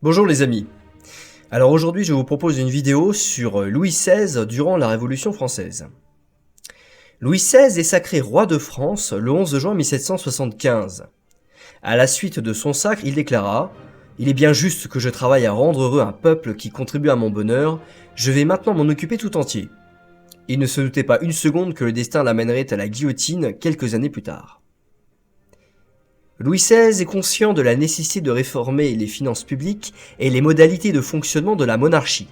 Bonjour les amis. Alors aujourd'hui je vous propose une vidéo sur Louis XVI durant la Révolution française. Louis XVI est sacré roi de France le 11 juin 1775. À la suite de son sacre, il déclara « Il est bien juste que je travaille à rendre heureux un peuple qui contribue à mon bonheur, je vais maintenant m'en occuper tout entier. » Il ne se doutait pas une seconde que le destin l'amènerait à la guillotine quelques années plus tard. Louis XVI est conscient de la nécessité de réformer les finances publiques et les modalités de fonctionnement de la monarchie.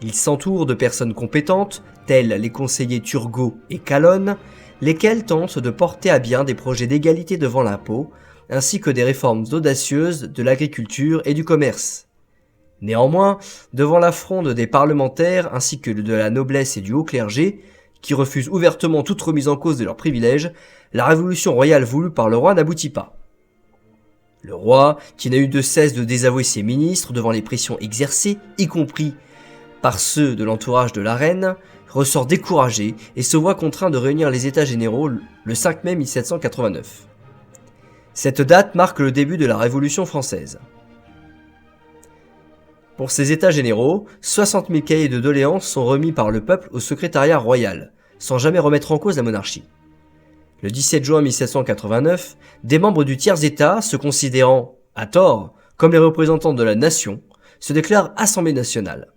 Il s'entoure de personnes compétentes, telles les conseillers Turgot et Calonne, lesquels tentent de porter à bien des projets d'égalité devant l'impôt, ainsi que des réformes audacieuses de l'agriculture et du commerce. Néanmoins, devant la fronde des parlementaires ainsi que de la noblesse et du haut clergé, qui refusent ouvertement toute remise en cause de leurs privilèges, la révolution royale voulue par le roi n'aboutit pas. Le roi, qui n'a eu de cesse de désavouer ses ministres devant les pressions exercées, y compris par ceux de l'entourage de la reine, ressort découragé et se voit contraint de réunir les États généraux le 5 mai 1789. Cette date marque le début de la Révolution française. Pour ces États généraux, 60 000 cahiers de doléances sont remis par le peuple au secrétariat royal, sans jamais remettre en cause la monarchie. Le 17 juin 1789, des membres du tiers-État, se considérant, à tort, comme les représentants de la nation, se déclarent Assemblée nationale.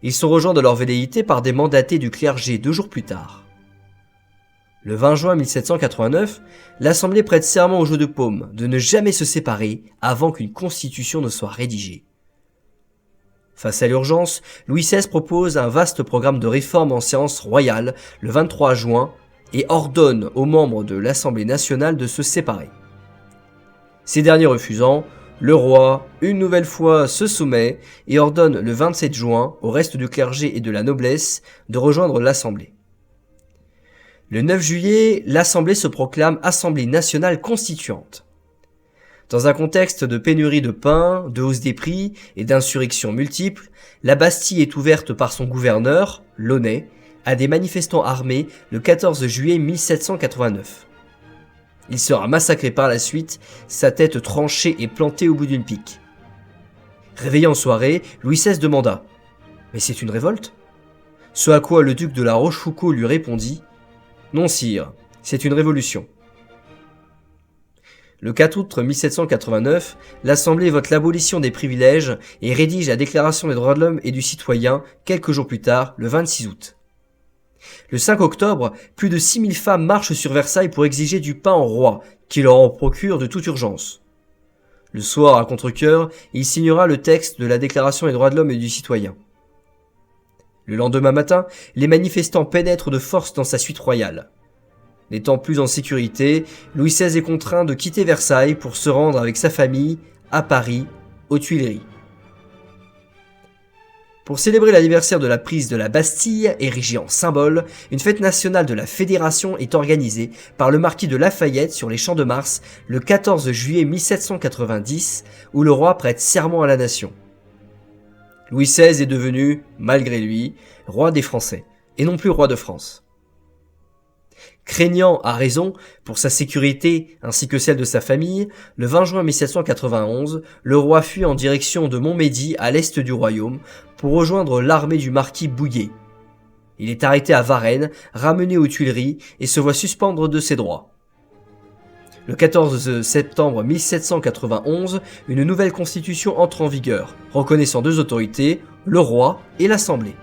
Ils sont rejoints de leur velléité par des mandatés du clergé 2 jours plus tard. Le 20 juin 1789, l'Assemblée prête serment au jeu de paume de ne jamais se séparer avant qu'une constitution ne soit rédigée. Face à l'urgence, Louis XVI propose un vaste programme de réformes en séance royale le 23 juin et ordonne aux membres de l'Assemblée nationale de se séparer. Ces derniers refusant, le roi, une nouvelle fois, se soumet et ordonne le 27 juin au reste du clergé et de la noblesse de rejoindre l'Assemblée. Le 9 juillet, l'Assemblée se proclame Assemblée nationale constituante. Dans un contexte de pénurie de pain, de hausse des prix et d'insurrections multiples, la Bastille est ouverte par son gouverneur, Launay, à des manifestants armés le 14 juillet 1789. Il sera massacré par la suite, sa tête tranchée et plantée au bout d'une pique. Réveillé en soirée, Louis XVI demanda « Mais c'est une révolte ?» Ce à quoi le duc de la Rochefoucauld lui répondit « Non sire, c'est une révolution. » Le 4 août 1789, l'Assemblée vote l'abolition des privilèges et rédige la Déclaration des droits de l'homme et du citoyen quelques jours plus tard, le 26 août. Le 5 octobre, plus de 6000 femmes marchent sur Versailles pour exiger du pain au roi, qui leur en procure de toute urgence. Le soir, à contre-cœur, il signera le texte de la Déclaration des droits de l'homme et du citoyen. Le lendemain matin, les manifestants pénètrent de force dans sa suite royale. N'étant plus en sécurité, Louis XVI est contraint de quitter Versailles pour se rendre avec sa famille à Paris, aux Tuileries. Pour célébrer l'anniversaire de la prise de la Bastille, érigée en symbole, une fête nationale de la Fédération est organisée par le marquis de Lafayette sur les Champs de Mars le 14 juillet 1790, où le roi prête serment à la nation. Louis XVI est devenu, malgré lui, roi des Français, et non plus roi de France. Craignant, à raison, pour sa sécurité ainsi que celle de sa famille, le 20 juin 1791, le roi fuit en direction de Montmédy à l'est du royaume pour rejoindre l'armée du marquis Bouillé. Il est arrêté à Varennes, ramené aux Tuileries et se voit suspendre de ses droits. Le 14 septembre 1791, une nouvelle constitution entre en vigueur, reconnaissant 2 autorités, le roi et l'Assemblée.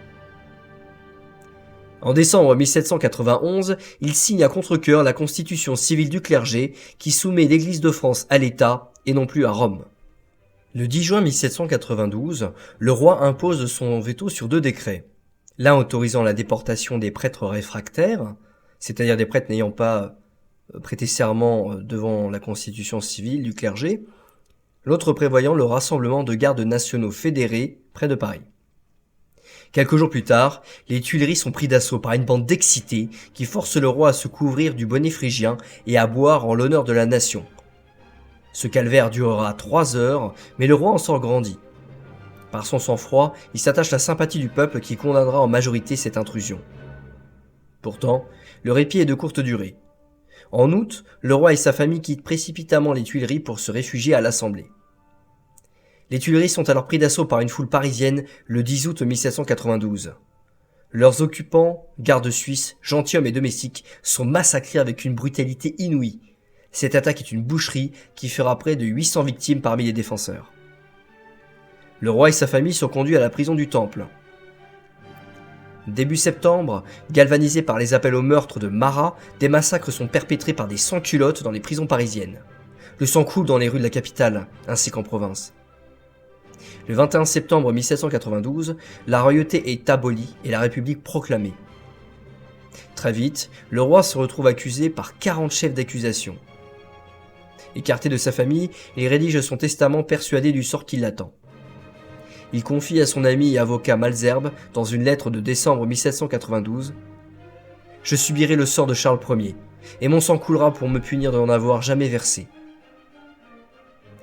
En décembre 1791, il signe à contre-cœur la constitution civile du clergé qui soumet l'Église de France à l'État et non plus à Rome. Le 10 juin 1792, le roi impose son veto sur 2 décrets. L'un autorisant la déportation des prêtres réfractaires, c'est-à-dire des prêtres n'ayant pas prêté serment devant la constitution civile du clergé, l'autre prévoyant le rassemblement de gardes nationaux fédérés près de Paris. Quelques jours plus tard, les Tuileries sont pris d'assaut par une bande d'excités qui force le roi à se couvrir du bonnet phrygien et à boire en l'honneur de la nation. Ce calvaire durera 3 heures, mais le roi en sort grandi. Par son sang-froid, il s'attache à la sympathie du peuple qui condamnera en majorité cette intrusion. Pourtant, le répit est de courte durée. En août, le roi et sa famille quittent précipitamment les Tuileries pour se réfugier à l'Assemblée. Les Tuileries sont alors pris d'assaut par une foule parisienne le 10 août 1792. Leurs occupants, gardes suisses, gentilshommes et domestiques, sont massacrés avec une brutalité inouïe. Cette attaque est une boucherie qui fera près de 800 victimes parmi les défenseurs. Le roi et sa famille sont conduits à la prison du Temple. Début septembre, galvanisés par les appels au meurtre de Marat, des massacres sont perpétrés par des sans-culottes dans les prisons parisiennes. Le sang coule dans les rues de la capitale, ainsi qu'en province. Le 21 septembre 1792, la royauté est abolie et la République proclamée. Très vite, le roi se retrouve accusé par 40 chefs d'accusation. Écarté de sa famille, il rédige son testament persuadé du sort qui l'attend. Il confie à son ami et avocat Malesherbes, dans une lettre de décembre 1792, « Je subirai le sort de Charles Ier, et mon sang coulera pour me punir de n'en avoir jamais versé. »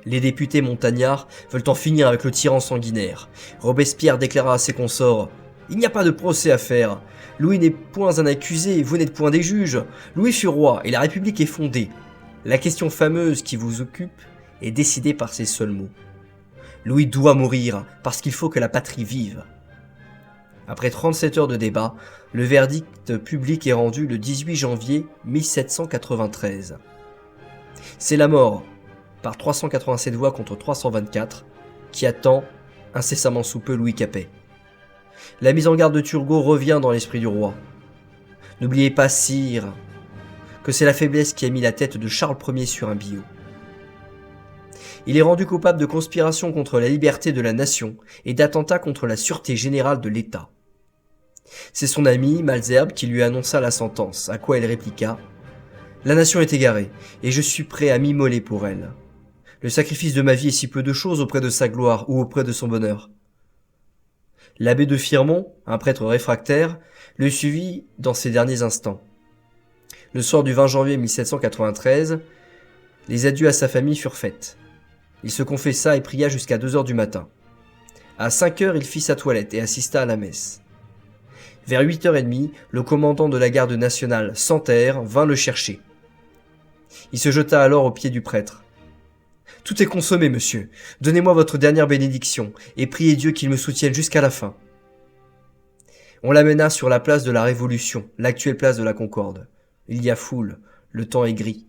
Les députés montagnards veulent en finir avec le tyran sanguinaire. Robespierre déclara à ses consorts « Il n'y a pas de procès à faire. Louis n'est point un accusé, vous n'êtes point des juges. Louis fut roi et la République est fondée. La question fameuse qui vous occupe est décidée par ces seuls mots. Louis doit mourir parce qu'il faut que la patrie vive. » Après 37 heures de débat, le verdict public est rendu le 18 janvier 1793. C'est la mort, par 387 voix contre 324, qui attend incessamment sous peu Louis Capet. La mise en garde de Turgot revient dans l'esprit du roi. N'oubliez pas, sire, que c'est la faiblesse qui a mis la tête de Charles Ier sur un billot. Il est rendu coupable de conspiration contre la liberté de la nation et d'attentat contre la sûreté générale de l'État. C'est son ami, Malesherbes, qui lui annonça la sentence, à quoi elle répliqua « La nation est égarée, et je suis prêt à m'immoler pour elle. Le sacrifice de ma vie est si peu de chose auprès de sa gloire ou auprès de son bonheur. » L'abbé de Firmont, un prêtre réfractaire, le suivit dans ses derniers instants. Le soir du 20 janvier 1793, les adieux à sa famille furent faits. Il se confessa et pria jusqu'à 2 heures du matin. À 5 heures, il fit sa toilette et assista à la messe. Vers 8h30, le commandant de la garde nationale, Santerre, vint le chercher. Il se jeta alors aux pieds du prêtre. « Tout est consommé, monsieur. Donnez-moi votre dernière bénédiction, et priez Dieu qu'il me soutienne jusqu'à la fin. » On l'amena sur la place de la Révolution, l'actuelle place de la Concorde. Il y a foule, le temps est gris.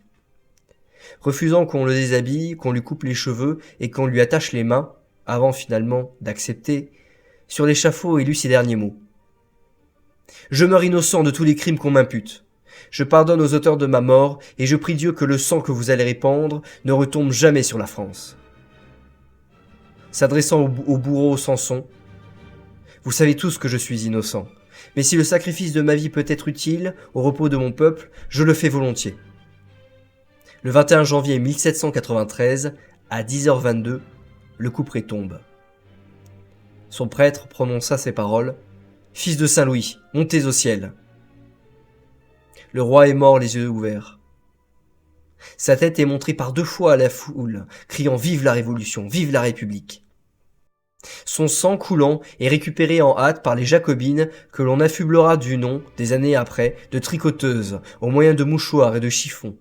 Refusant qu'on le déshabille, qu'on lui coupe les cheveux et qu'on lui attache les mains, avant finalement d'accepter, sur l'échafaud il lut ces derniers mots. « Je meurs innocent de tous les crimes qu'on m'impute. Je pardonne aux auteurs de ma mort et je prie Dieu que le sang que vous allez répandre ne retombe jamais sur la France. » S'adressant au bourreau Samson, « Vous savez tous que je suis innocent, mais si le sacrifice de ma vie peut être utile au repos de mon peuple, je le fais volontiers. » Le 21 janvier 1793, à 10h22, le couperet tombe. Son prêtre prononça ces paroles. « Fils de Saint-Louis, montez au ciel. » Le roi est mort les yeux ouverts. Sa tête est montrée par 2 fois à la foule, criant « Vive la Révolution, vive la République !» Son sang coulant est récupéré en hâte par les jacobines que l'on affublera du nom, des années après, de tricoteuses, au moyen de mouchoirs et de chiffons.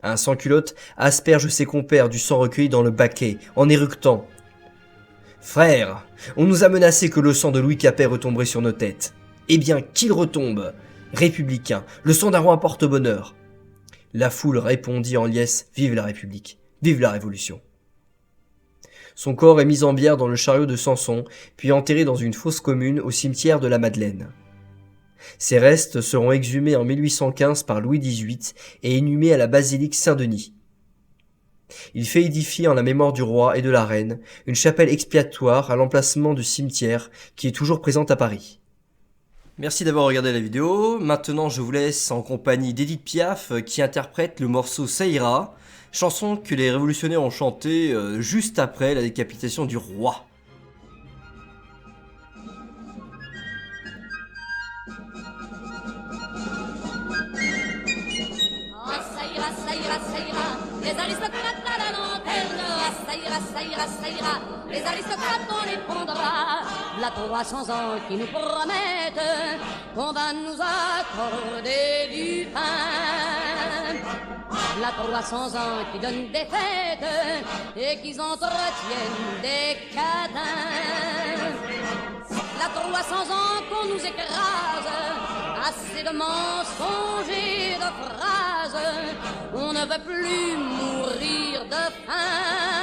Un sans-culotte asperge ses compères du sang recueilli dans le baquet, en éructant. « Frères, on nous a menacé que le sang de Louis Capet retomberait sur nos têtes. Eh bien, qu'il retombe! Républicain, le sang d'un roi porte bonheur. » La foule répondit en liesse « Vive la République, vive la Révolution !» Son corps est mis en bière dans le chariot de Samson, puis enterré dans une fosse commune au cimetière de la Madeleine. Ses restes seront exhumés en 1815 par Louis XVIII et inhumés à la basilique Saint-Denis. Il fait édifier en la mémoire du roi et de la reine une chapelle expiatoire à l'emplacement du cimetière qui est toujours présente à Paris. Merci d'avoir regardé la vidéo. Maintenant, je vous laisse en compagnie d'Edith Piaf qui interprète le morceau Ça ira, chanson que les révolutionnaires ont chantée juste après la décapitation du roi. Les aristocrates à la lanterne, ça ira, ça ira, ça ira. les aristocrates on les prendra. La 300 ans qui nous promettent qu'on va nous accorder du pain. La 300 ans qui donnent des fêtes et qui entretiennent des cadins. La 300 ans qu'on nous écrase, assez de mensonges et de phrases, on ne veut plus mourir de faim.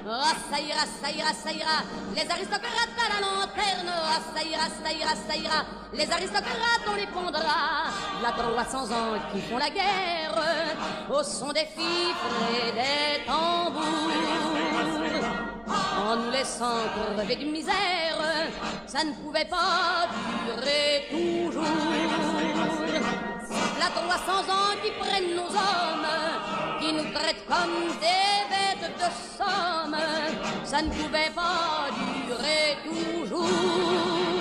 Ah, ça ira, ça ira, ça ira, les aristocrates à la lanterne. Ah, ça ira, ça ira, ça ira, les aristocrates on les pondra. La 300 ans qui font la guerre au son des fifres et des tambours, en nous laissant crever de misère, ça ne pouvait pas durer toujours. La 300 ans qui prennent nos hommes, qui nous traitent comme des bêtes de somme, ça ne pouvait pas durer toujours.